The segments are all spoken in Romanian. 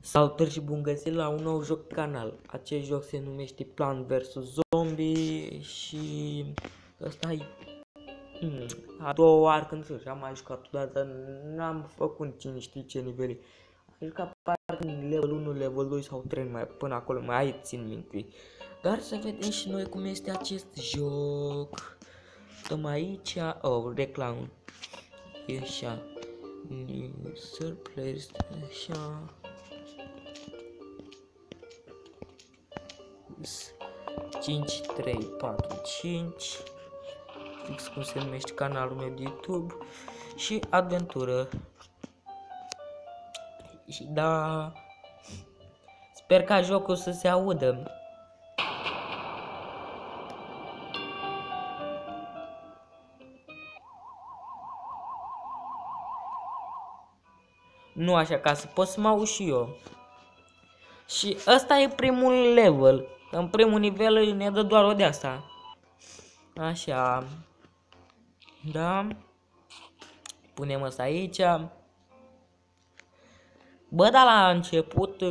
Salutări și bun găsit la un nou joc pe canal. Acest joc se numește Plant vs Zombie și ăsta e a doua oară când joc. Am mai jucat odată, n-am făcut cine știe ce nivele. Am jucat parcă în level 1, level 2 sau 3, mai până acolo, mai țin minte. Dar să vedem și noi cum este acest joc. Stăm aici, reclamă. E așa. User players, așa. 5, 3, 4, 5. Fix cum se numește canalul meu de YouTube. Și aventură. Și da, sper ca jocul să se audă. Nu așa, ca să pot să mă aud și eu. Și ăsta e primul level. În primul nivel ne dă doar o de asta. Așa. Da. Punem asta aici. Bă, dar la început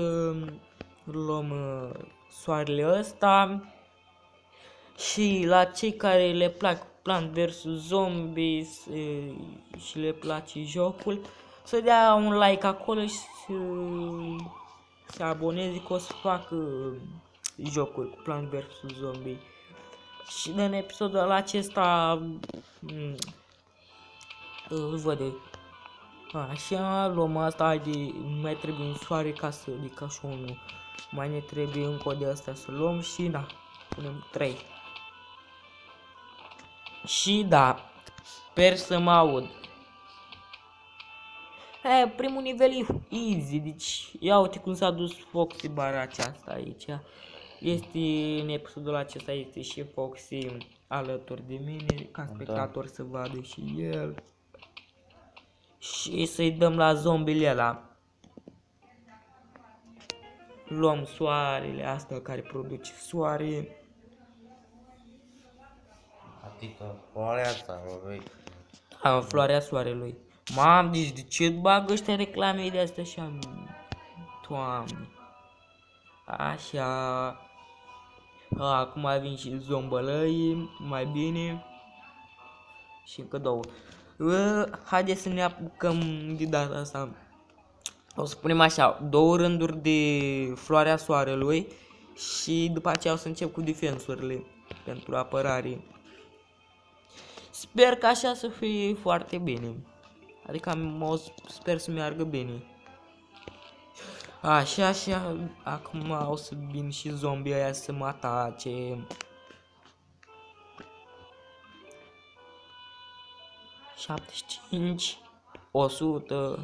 luăm soarele ăsta. Și la cei care le plac Plant vs Zombies și le place jocul, să dea un like acolo și să aboneze, că o să fac jocuri cu Plant vs Zombie. Și în episodul acesta îl văd. Așa, luăm asta de mai trebuie un soare ca să ridic așa unul. Mai ne trebuie încă o de asta să luăm și da, punem 3. Și da, sper să mă aud. Primul nivel e easy, deci ia uite cum s-a dus Foxy bara aceasta aici. Este în episodul acesta este și Foxy alături de mine, ca spectator să vadă și el. Și să-i dăm la zombiile ăla. Luăm soarele asta care produce soare. Adică floarea asta, băi. Floarea soarelui. Mam, deci de ce bagă ăștia reclame de astea așa? Doamne. Așa. Acum vin și zombălăi, mai bine. Și încă două. Haideți să ne apucăm de data asta. O să punem așa, două rânduri de floarea soarelui. Și după aceea o să încep cu defensurile pentru apărare. Sper că așa să fie foarte bine. Adică sper să meargă bine. Așa, acum o să vin și zombie aia să mă atace. 75, 100.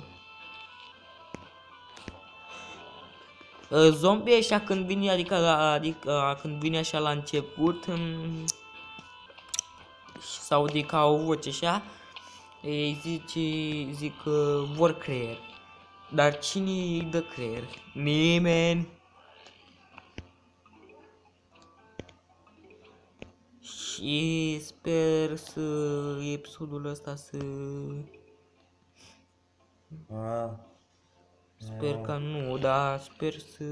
Zombie ăștia când vine, adică când vine așa la început sau de ca o voce așa, zic că vor creier. Dar cine îi dă creier? Nimeni. Și sper să episodul ăsta să... Sper că nu, dar sper să...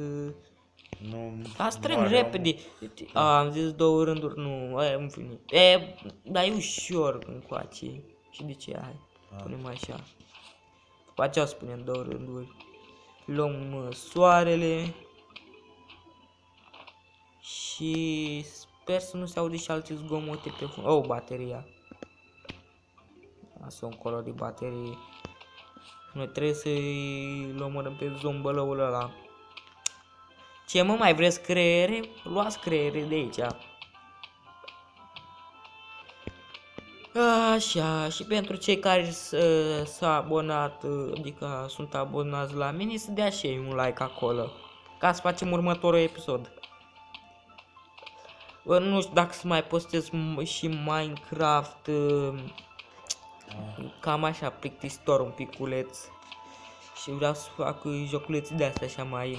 Nu. Strâng repede. Am zis două rânduri, nu, în fine. Dar e ușor încoace. Și de ce ai? Punem așa. După aceea o să punem două rânduri. Luăm soarele. Și sper să nu se aude și alte zgomote pe fund. Oh, bateria. Asta încolo de baterie. Noi trebuie să-i luăm pe zombălăul ăla. Ce mă, mai vreți creiere? Luați creiere de aici. Așa, și pentru cei care s-au abonat, adică sunt abonați la mine, să dea și ei un like acolo, ca să facem următorul episod. Nu știu dacă să mai postez și Minecraft, cam așa plictisitor un piculeț. Și vreau să fac joculețe de astea așa mai...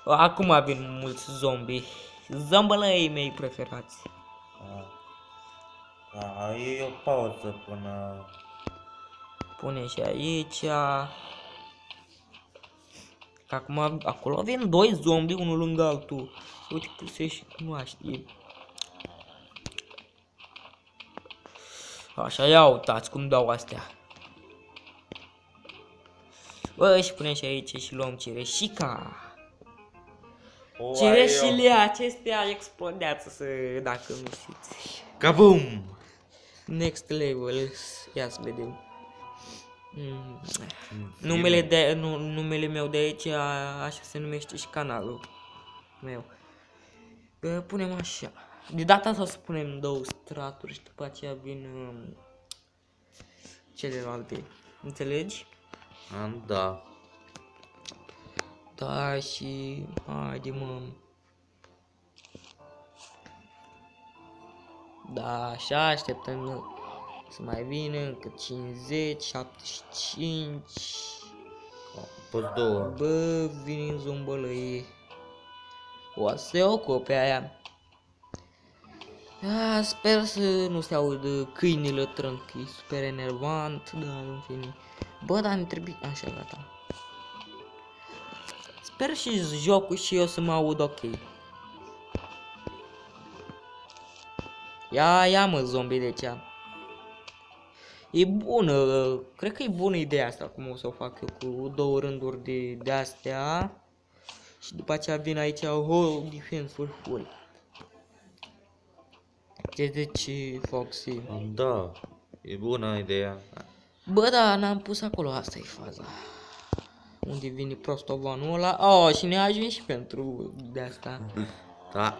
Acum vin mulți zombie. Zombălăii mei preferați. E o pauză până... Pune și aici. Acum, acolo avem doi zombie, unul lângă altul. Uite că se și cunoaște. Așa, ia uitați cum dau astea. Bă, și punem și aici și luăm cireșica. Cireșile acestea explodează, dacă nu știți. Kabum! Next level. Ia să vedem. Numele meu de aici, așa se numește și canalul meu. Punem așa. De data asta o să punem două straturi și după aceea vin celelalte. Înțelegi? Da. Da, și haide, mă. Da, așa așteptăm să mai vină încă 50, 75. Poți două. Bă, vine în zombălăie. O să se ocupe aia. Sper să nu se audă câinile trânc, e super enervant, dar în fine. Bă, dar ne trebuie, așa, gata. Sper și jocul și eu să mă aud ok. Ia mă, zombie de cea. E bună, cred că e bună ideea asta, cum o să o fac eu, cu două rânduri de astea. Și după aceea vin aici, defense-uri full. Deci, Foxy. Da, e bună ideea. Bă, da, n-am pus acolo, asta e faza. Unde vine prostovanul ăla? Și ne ajunge și pentru de asta. Da.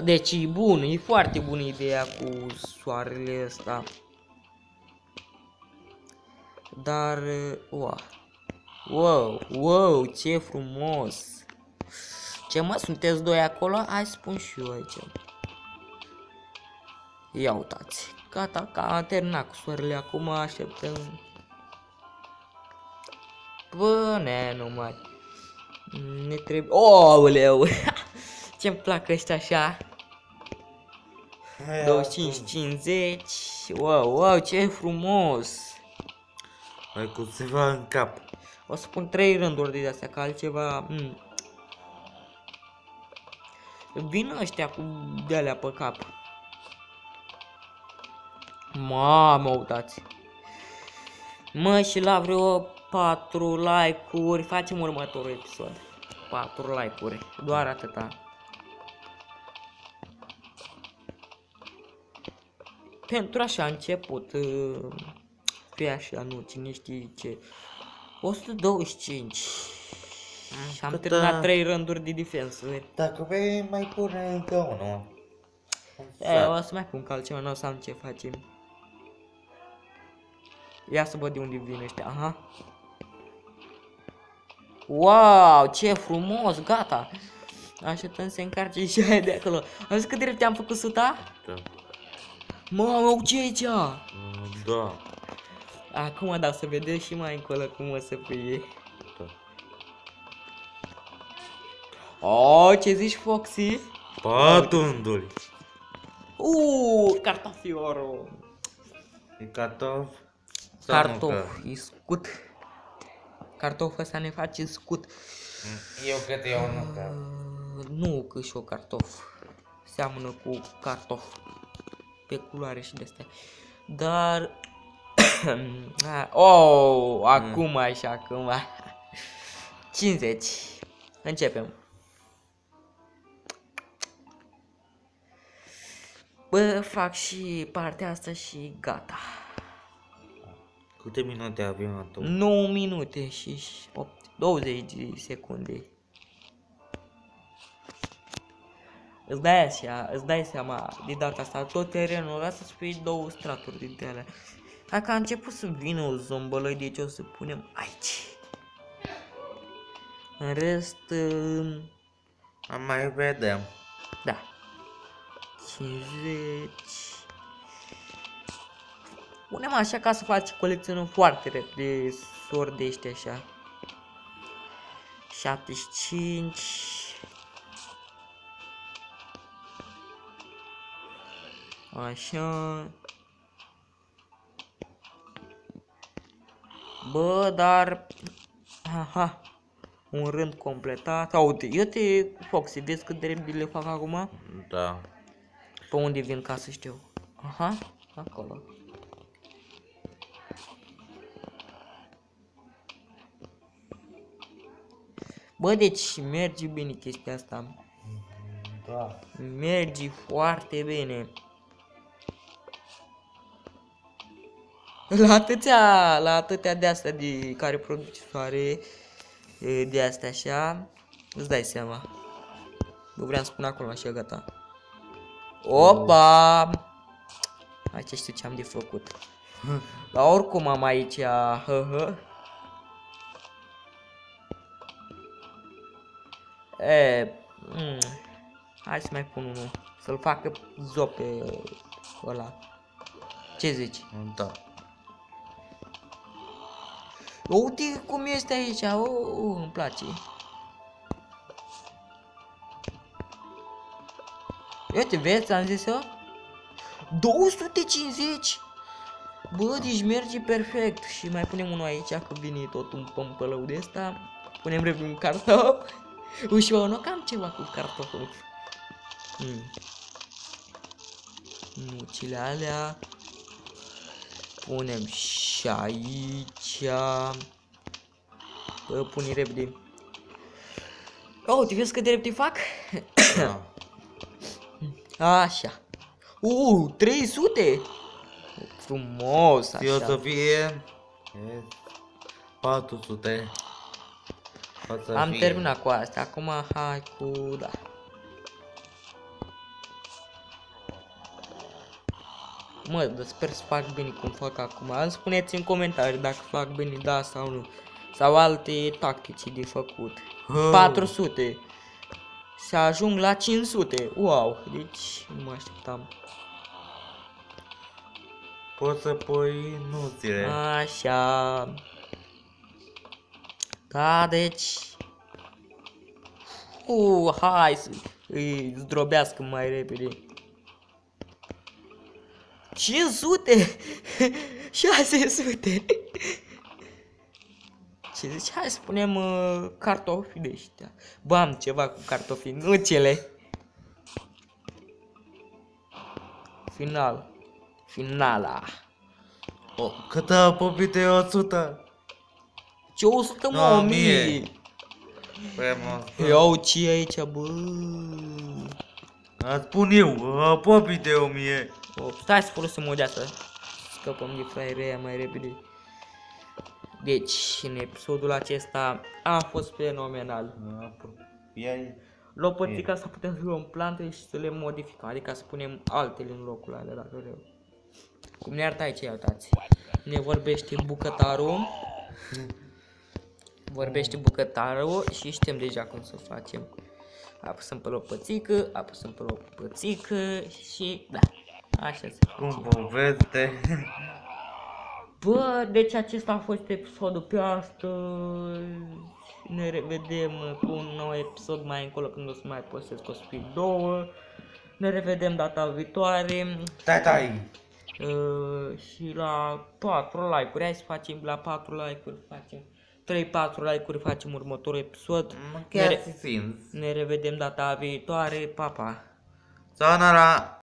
Deci e bun, e foarte bună ideea cu soarele ăsta. Dar, wow, ce frumos. Ce mă, sunteți doi acolo? Hai spun și eu aici. Ia uitați. Gata, că am terminat cu soarele acum, așteptăm. Bă, numai. Ne trebuie... Oleu! Ce-mi plac ăștia așa. 25-50. Wow, ce frumos. Mai cu ceva în cap. O să pun 3 rânduri de astea, ca altceva... Vin ăștia cu de-alea pe cap. Mamă, uitați. Mă, și la vreo 4 like-uri facem următorul episod. 4 like-uri, doar atâta. Pentru așa început, fie așa, nu, cine știe ce. 125. Și am terminat 3 rânduri de defensă. Dacă vei mai pune încă unul. O să mai pun că altceva, nu o să am ce facem. Ia să văd de unde vin ăștia, aha. Wow, ce frumos, gata. Așteptăm să se încarce și aia de acolo. Auzi cât de repede am făcut 100? Da. Mamă, ce e aici? Da. Acum da, să vedem și mai încolo cum o să fie. Da. Ce zici, Foxy? Patunduri. Cartofiorul. E cartof? Cartof, e scut. Cartoful ăsta ne face scut. Eu cred că e unul ca... Nu, că și o cartof. Seamănă cu cartof. Pe culoare și de-astea. Dar... acum așa, acum. 50. Începem. Bă, fac și partea asta și gata. Câte minute avem atunci? 9 minute și 20 de secunde. Îți dai seama de data asta, tot terenul ăsta să fie 2 straturi dintre alea. Dacă a început să vină o zombălăi, deci o să punem aici. În rest... Mai vedem. Da. 50... Punem așa ca să faci colecționăm foarte repede sori de ăștia așa. 75... Așa... Bă, dar... Aha. Un rând completat. Uite, uite, Foxy, vezi cât de repede le fac acum? Da. Pe unde vin ca să știu? Aha, acolo. Bă, deci merge bine chestia asta. Da. Merge foarte bine. La atâtea de astea de care produce soare, de astea așa, îți dai seama. Nu vreau să spun acolo așa, gata. Opa! Aici știu ce am de făcut. Dar oricum am aici, hai să mai pun unul. Să-l facă zope ăla. Ce zici? Da. Uite cum este aici, îmi place. Uite, vezi, am zis eu? 250! Bă, deci merge perfect. Și mai punem unul aici, că vine tot un pămpălău de ăsta. Punem repede un cartof. Uși, mă, nu cam ceva cu cartoful. Nucile alea. Punem și aici. Bă, pune repede. Oh, te vezi cât de repede fac? Da. Așa. 300! Frumos, Eu așa. să fie 400. Am terminat cu asta. Acum hai cu... da. Mă, dar sper să fac bine cum fac acum. Spuneți în comentarii dacă fac bine, da sau nu. Sau alte tactici de făcut. 400. Să ajung la 500. Wow, deci nu mă așteptam. Poți să pui nuțile. Așa. Da, deci... hai să îi zdrobească mai repede. 500! 600! Ce zici? Hai să punem cartofi de ăștia. Bă, am ceva cu cartofii, nu cele. Finala. Cât a popit de 100? Ce 100, mă, Da, 1000. Iau ce e aici, bă. Îți spun eu, aproape de 1000. Stai să folosim o deasă. Scăpăm de fraierea mai repede. Deci, în episodul acesta a fost fenomenal. Lopățica să putem să luăm plantele și să le modificăm, adică să punem altele în locul alea, dacă vreau. Cum ne arată aici, uitați. Ne vorbește bucătarul. Vorbește bucătarul și știm deja cum să facem. Apăsăm pe lopățică, și da, așa se face. Cum poveste. Bă, deci acesta a fost episodul pe astăzi. Ne revedem cu un nou episod mai încolo când o să mai postez cu Speed 2. Ne revedem data viitoare. Tai. Și la 4 like-uri, hai să facem la 4 like-uri, facem 3-4 like-uri, facem următorul episod. Chiar si simți. Ne revedem data viitoare, pa, pa! Sayonara.